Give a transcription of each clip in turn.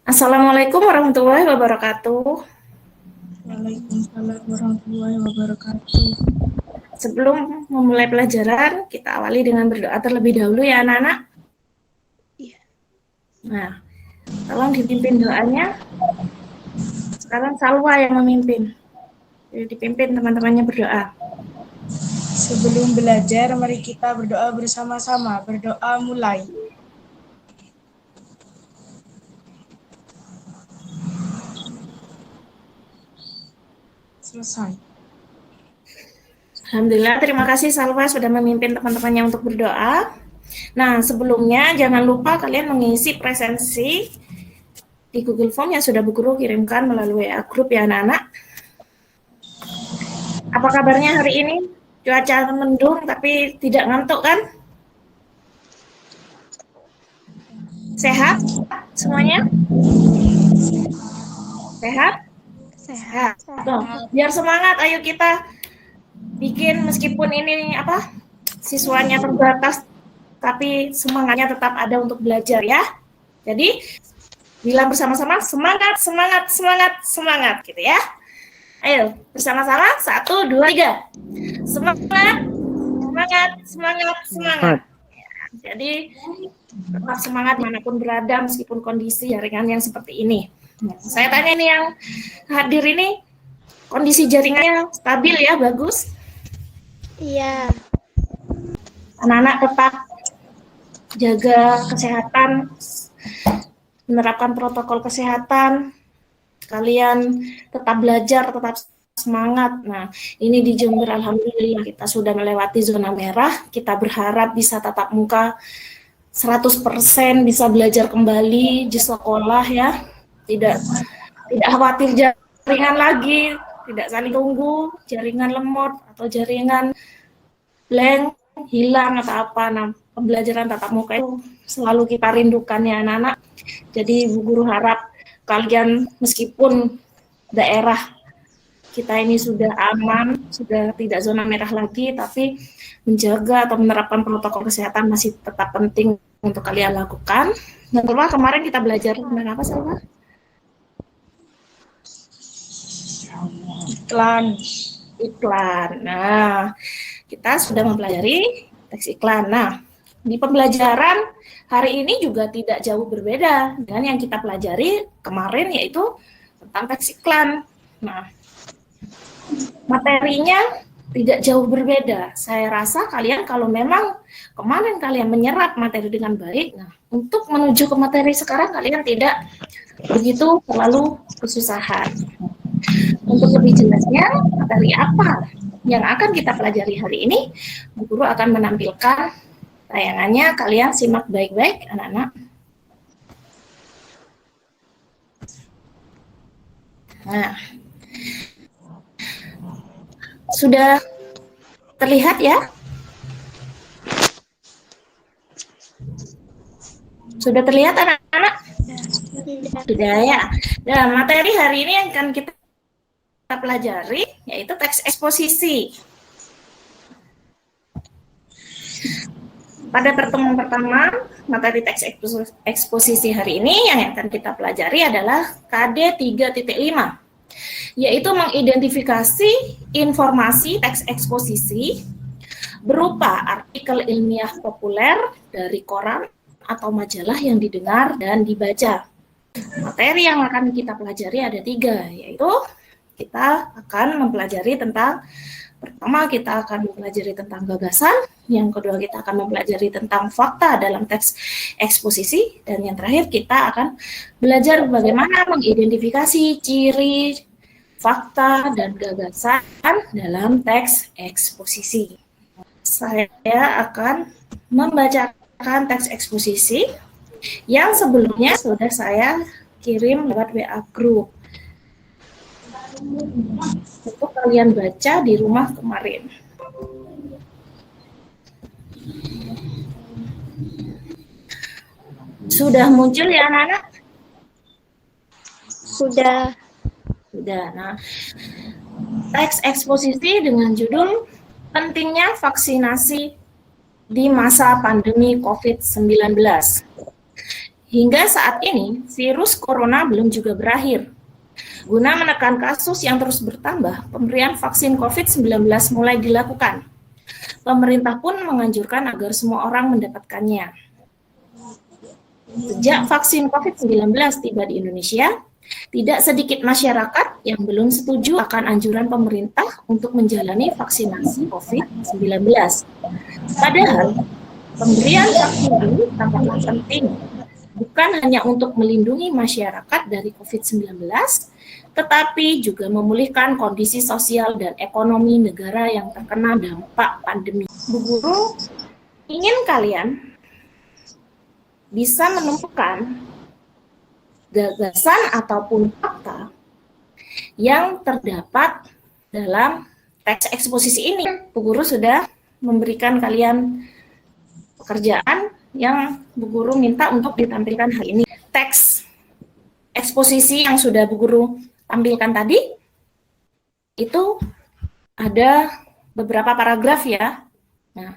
Assalamualaikum warahmatullahi wabarakatuh. Waalaikumsalam warahmatullahi wabarakatuh. Sebelum memulai pelajaran, kita awali dengan berdoa terlebih dahulu ya anak-anak. Iya. Nah, tolong dipimpin doanya. Sekarang Salwa yang memimpin. Jadi dipimpin teman-temannya berdoa. Sebelum belajar, mari kita berdoa bersama-sama. Berdoa mulai. Selesai. Alhamdulillah, terima kasih Salwa sudah memimpin teman-temannya untuk berdoa. Nah, sebelumnya jangan lupa kalian mengisi presensi di Google Form yang sudah Bu Guru kirimkan melalui WA Group ya anak-anak. Apa kabarnya hari ini? Cuaca mendung tapi tidak ngantuk kan? Sehat semuanya? Sehat? Sehat. Biar semangat, ayo kita bikin meskipun ini siswanya terbatas, tapi semangatnya tetap ada untuk belajar ya. Jadi bilang bersama-sama semangat, semangat, semangat, semangat gitu ya. Ayo bersama-sama 1, 2, 3. Semangat, semangat, semangat, semangat. Jadi tetap semangat manapun berada meskipun kondisi jaringan yang seperti ini. Saya tanya nih yang hadir ini, kondisi jaringannya stabil ya, bagus? Iya. Anak-anak tetap jaga kesehatan, menerapkan protokol kesehatan, kalian tetap belajar, tetap semangat. Nah, ini di Jember alhamdulillah kita sudah melewati zona merah, kita berharap bisa tatap muka 100% bisa belajar kembali di sekolah ya. Tidak khawatir jaringan lagi, tidak saling tunggu, jaringan lemot atau jaringan blank, hilang atau apa. Nah, pembelajaran tatap muka itu selalu kita rindukan ya anak-anak. Jadi Bu Guru harap kalian meskipun daerah kita ini sudah aman, sudah tidak zona merah lagi, tapi menjaga atau menerapkan protokol kesehatan masih tetap penting untuk kalian lakukan. Dan kemarin kita belajar tentang apa sih, Pak? Iklan. Nah, kita sudah mempelajari teks iklan. Nah, di pembelajaran hari ini juga tidak jauh berbeda dengan yang kita pelajari kemarin, yaitu tentang teks iklan. Nah, materinya tidak jauh berbeda. Saya rasa kalian kalau memang kemarin kalian menyerap materi dengan baik, nah untuk menuju ke materi sekarang kalian tidak begitu terlalu kesusahan. Untuk lebih jelasnya materi apa yang akan kita pelajari hari ini, Bu Guru akan menampilkan tayangannya. Kalian simak baik-baik anak-anak. Nah, sudah terlihat ya? Sudah terlihat anak-anak? Sudah ya. Nah, materi hari ini yang akan kita pelajari yaitu teks eksposisi. Pada pertemuan pertama, materi teks eksposisi hari ini yang akan kita pelajari adalah KD 3.5, yaitu mengidentifikasi informasi teks eksposisi berupa artikel ilmiah populer dari koran atau majalah yang didengar dan dibaca. Materi yang akan kita pelajari ada 3, yaitu kita akan mempelajari tentang, pertama kita akan mempelajari tentang gagasan, yang kedua kita akan mempelajari tentang fakta dalam teks eksposisi, dan yang terakhir kita akan belajar bagaimana mengidentifikasi ciri, fakta, dan gagasan dalam teks eksposisi. Saya akan membacakan teks eksposisi yang sebelumnya sudah saya kirim lewat WA Group untuk kalian baca di rumah kemarin. Sudah muncul ya anak-anak? Sudah. Nah, teks eksposisi dengan judul pentingnya vaksinasi di masa pandemi COVID-19. hingga saat ini virus corona belum juga berakhir. Guna menekan kasus yang terus bertambah, pemberian vaksin COVID-19 mulai dilakukan. Pemerintah pun menganjurkan agar semua orang mendapatkannya. Sejak vaksin COVID-19 tiba di Indonesia, tidak sedikit masyarakat yang belum setuju akan anjuran pemerintah untuk menjalani vaksinasi COVID-19. Padahal, pemberian vaksin ini sangatlah penting, bukan hanya untuk melindungi masyarakat dari COVID-19, tetapi juga memulihkan kondisi sosial dan ekonomi negara yang terkena dampak pandemi. Bu Guru, ingin kalian bisa menemukan gagasan ataupun fakta yang terdapat dalam teks eksposisi ini. Bu Guru sudah memberikan kalian pekerjaan yang Bu Guru minta untuk ditampilkan hari ini. Teks eksposisi yang sudah Bu Guru tampilkan tadi, itu ada beberapa paragraf ya. Nah,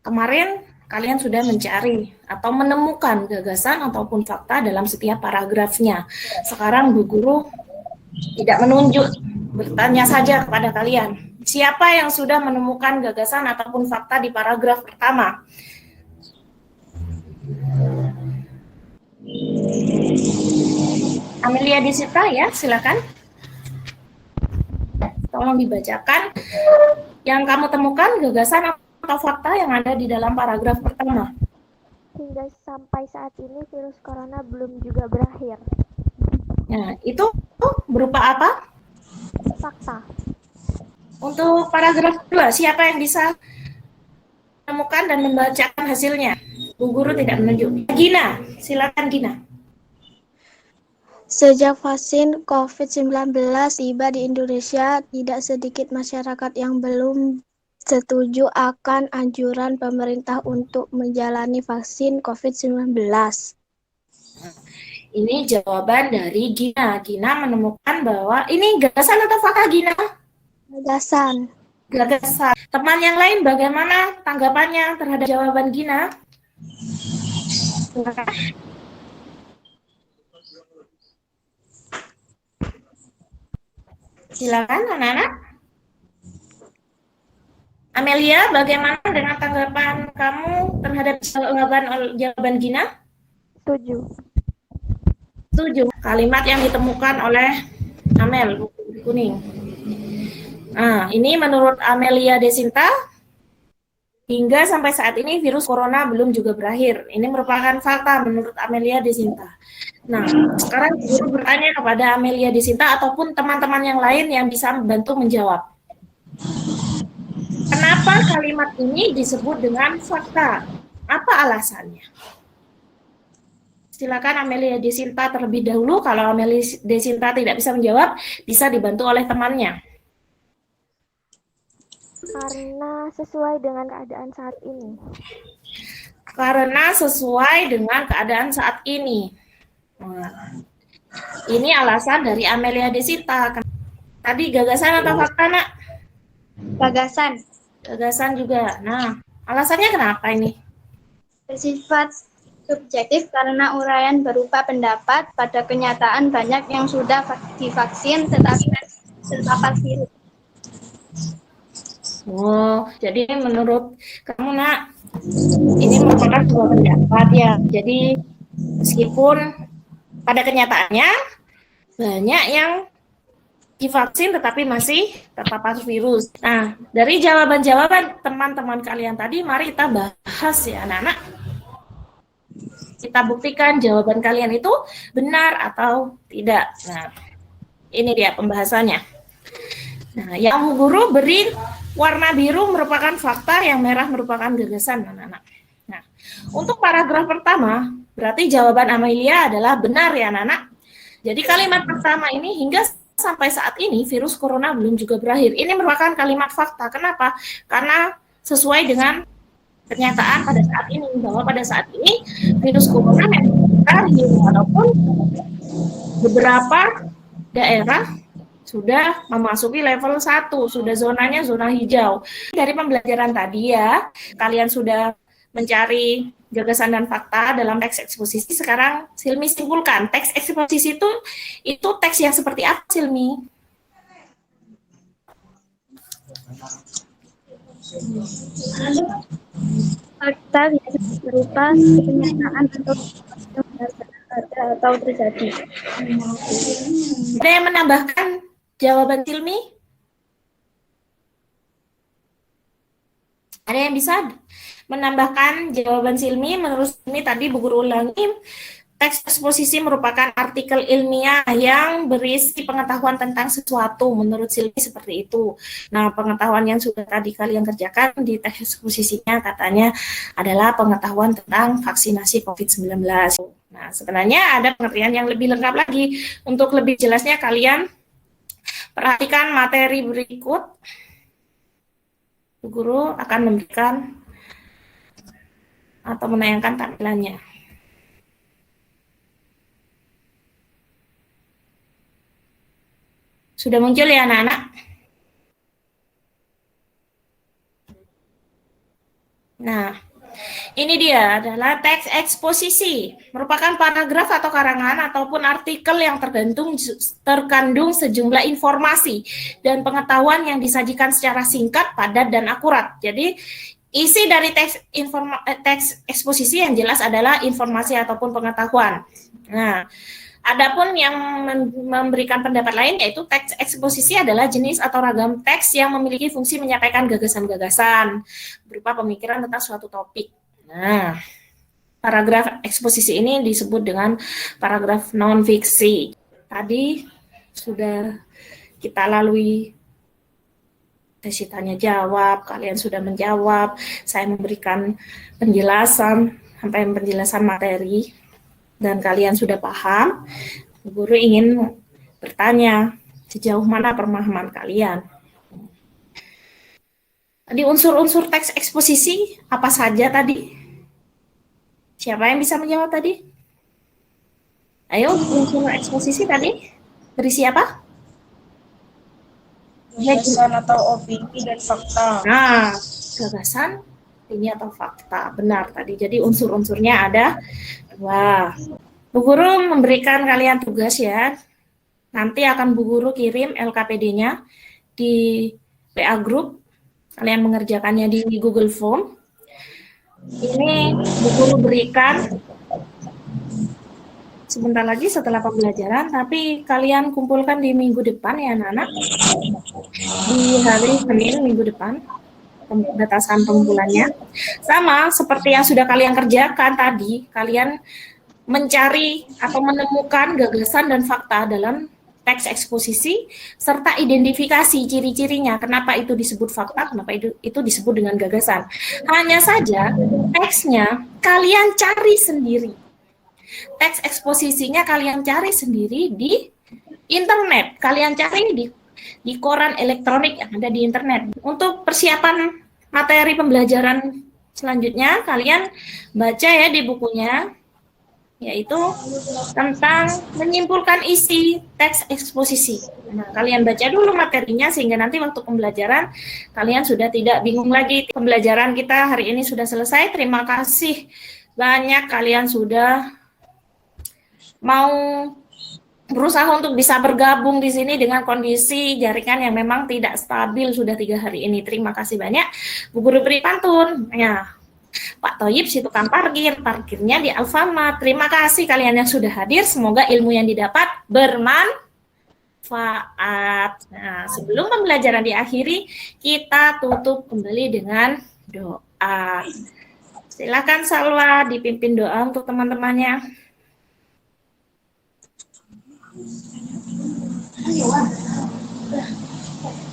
kemarin kalian sudah mencari atau menemukan gagasan ataupun fakta dalam setiap paragrafnya. Sekarang Bu Guru tidak menunjuk, bertanya saja kepada kalian. Siapa yang sudah menemukan gagasan ataupun fakta di paragraf pertama? Amelia Desita ya, silakan. Tolong dibacakan yang kamu temukan gagasan atau fakta yang ada di dalam paragraf pertama. Hingga sampai saat ini virus corona belum juga berakhir. Nah, itu berupa apa? Fakta. Untuk paragraf kedua, siapa yang bisa menemukan dan membacakan hasilnya? Bu Guru tidak menunjuk. Gina, silakan Gina. Sejak vaksin COVID-19 tiba di Indonesia, tidak sedikit masyarakat yang belum setuju akan anjuran pemerintah untuk menjalani vaksin COVID-19. Ini jawaban dari Gina. Gina menemukan bahwa ini gagasan atau fakta Gina? Gagasan. Gagasan. Teman yang lain bagaimana tanggapannya terhadap jawaban Gina? Silakan anak-anak. Amelia, bagaimana dengan tanggapan kamu terhadap jawaban Gina? Setuju. Setuju. Kalimat yang ditemukan oleh Amel, buku kuning. Nah, ini menurut Amelia Desinta, hingga sampai saat ini virus corona belum juga berakhir. Ini merupakan fakta menurut Amelia Desinta. Nah, sekarang guru bertanya kepada Amelia Desinta ataupun teman-teman yang lain yang bisa membantu menjawab. Kenapa kalimat ini disebut dengan fakta? Apa alasannya? Silakan Amelia Desinta terlebih dahulu. Kalau Amelia Desinta tidak bisa menjawab, bisa dibantu oleh temannya. Karena sesuai dengan keadaan saat ini. Karena sesuai dengan keadaan saat ini. Nah, ini alasan dari Amelia Desinta. Tadi gagasan atau fakta, Nak? Gagasan. Gagasan juga. Nah, alasannya kenapa ini? Bersifat subjektif karena uraian berupa pendapat, pada kenyataan banyak yang sudah divaksin tetapi terpapar virus. Oh, jadi menurut kamu, Nak, ini merupakan sebuah pendapat ya. Jadi meskipun pada kenyataannya banyak yang divaksin tetapi masih terpapar virus. Nah, dari jawaban-jawaban teman-teman kalian tadi, mari kita bahas ya anak-anak. Kita buktikan jawaban kalian itu benar atau tidak. Nah, ini dia pembahasannya. Nah, yang Bu Guru beri warna biru merupakan fakta, yang merah merupakan gagasan anak-anak. Nah, untuk paragraf pertama, berarti jawaban Amelia adalah benar ya anak-anak. Jadi kalimat pertama ini, hingga sampai saat ini virus corona belum juga berakhir. Ini merupakan kalimat fakta. Kenapa? Karena sesuai dengan kenyataan pada saat ini, bahwa pada saat ini virus corona memang berakhir, walaupun beberapa daerah sudah memasuki level 1, sudah zonanya zona hijau. Dari pembelajaran tadi ya, kalian sudah mencari gagasan dan fakta dalam teks eksposisi. Sekarang Silmi simpulkan, teks eksposisi itu teks yang seperti apa, Silmi? Fakta biasanya berupa kenyataan atau ada atau terjadi. Ada yang menambahkan jawaban Silmi? Ada yang bisa menambahkan jawaban Silmi? Menurut Silmi tadi Bu Guru ulangi, teks eksposisi merupakan artikel ilmiah yang berisi pengetahuan tentang sesuatu. Menurut Silmi seperti itu. Nah, pengetahuan yang sudah tadi kalian kerjakan di teks eksposisinya katanya adalah pengetahuan tentang vaksinasi COVID-19. Nah, sebenarnya ada pengertian yang lebih lengkap lagi. Untuk lebih jelasnya kalian perhatikan materi berikut. Bu Guru akan memberikan atau menayangkan tampilannya. Sudah muncul ya anak-anak? Nah, ini dia adalah teks eksposisi. Merupakan paragraf atau karangan ataupun artikel yang terkandung sejumlah informasi dan pengetahuan yang disajikan secara singkat, padat, dan akurat. Jadi, isi dari teks eksposisi yang jelas adalah informasi ataupun pengetahuan. Nah, adapun yang memberikan pendapat lain yaitu teks eksposisi adalah jenis atau ragam teks yang memiliki fungsi menyampaikan gagasan-gagasan berupa pemikiran tentang suatu topik. Nah, paragraf eksposisi ini disebut dengan paragraf non-fiksi. Tadi sudah kita lalui sesi tanya jawab, kalian sudah menjawab, saya memberikan penjelasan sampai penjelasan materi dan kalian sudah paham. Guru ingin bertanya sejauh mana pemahaman kalian. Tadi unsur-unsur teks eksposisi apa saja tadi? Siapa yang bisa menjawab tadi? Ayo, unsur eksposisi tadi berisi apa? Gagasan atau opini dan fakta. Nah, gagasan, opini atau fakta. Benar tadi. Jadi unsur-unsurnya ada dua. Bu Guru memberikan kalian tugas ya. Nanti akan Bu Guru kirim LKPD-nya di WA Group. Kalian mengerjakannya di Google Form. Ini Bu Guru berikan sebentar lagi setelah pembelajaran, tapi kalian kumpulkan di minggu depan ya anak-anak. Di hari Senin minggu depan, batasan pengumpulannya. Sama seperti yang sudah kalian kerjakan tadi, kalian mencari atau menemukan gagasan dan fakta dalam teks eksposisi, serta identifikasi ciri-cirinya, kenapa itu disebut fakta, kenapa itu disebut dengan gagasan. Hanya saja, teksnya kalian cari sendiri. Teks eksposisinya kalian cari sendiri di internet. Kalian cari di koran elektronik yang ada di internet. Untuk persiapan materi pembelajaran selanjutnya, kalian baca ya di bukunya, yaitu tentang menyimpulkan isi teks eksposisi. Nah, kalian baca dulu materinya sehingga nanti waktu pembelajaran kalian sudah tidak bingung lagi. Pembelajaran kita hari ini sudah selesai. Terima kasih banyak kalian sudah mau berusaha untuk bisa bergabung di sini dengan kondisi jaringan yang memang tidak stabil sudah 3 hari ini. Terima kasih banyak. Bu Guru beri pantun. Ya, Pak Toyib si tukang parkirnya di Alfamart. Terima kasih kalian yang sudah hadir. Semoga ilmu yang didapat bermanfaat. Nah, sebelum pembelajaran diakhiri, kita tutup kembali dengan doa. Silakan Salwa dipimpin doa untuk teman-temannya.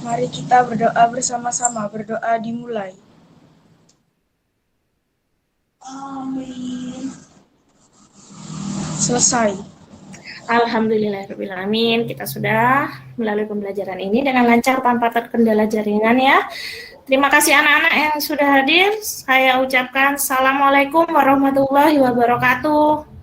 Mari kita berdoa bersama-sama. Berdoa dimulai. Amin. Selesai. Alhamdulillahirrahmanirrahim. Kita sudah melalui pembelajaran ini dengan lancar tanpa terkendala jaringan ya. Terima kasih anak-anak yang sudah hadir. Saya ucapkan Assalamualaikum warahmatullahi wabarakatuh.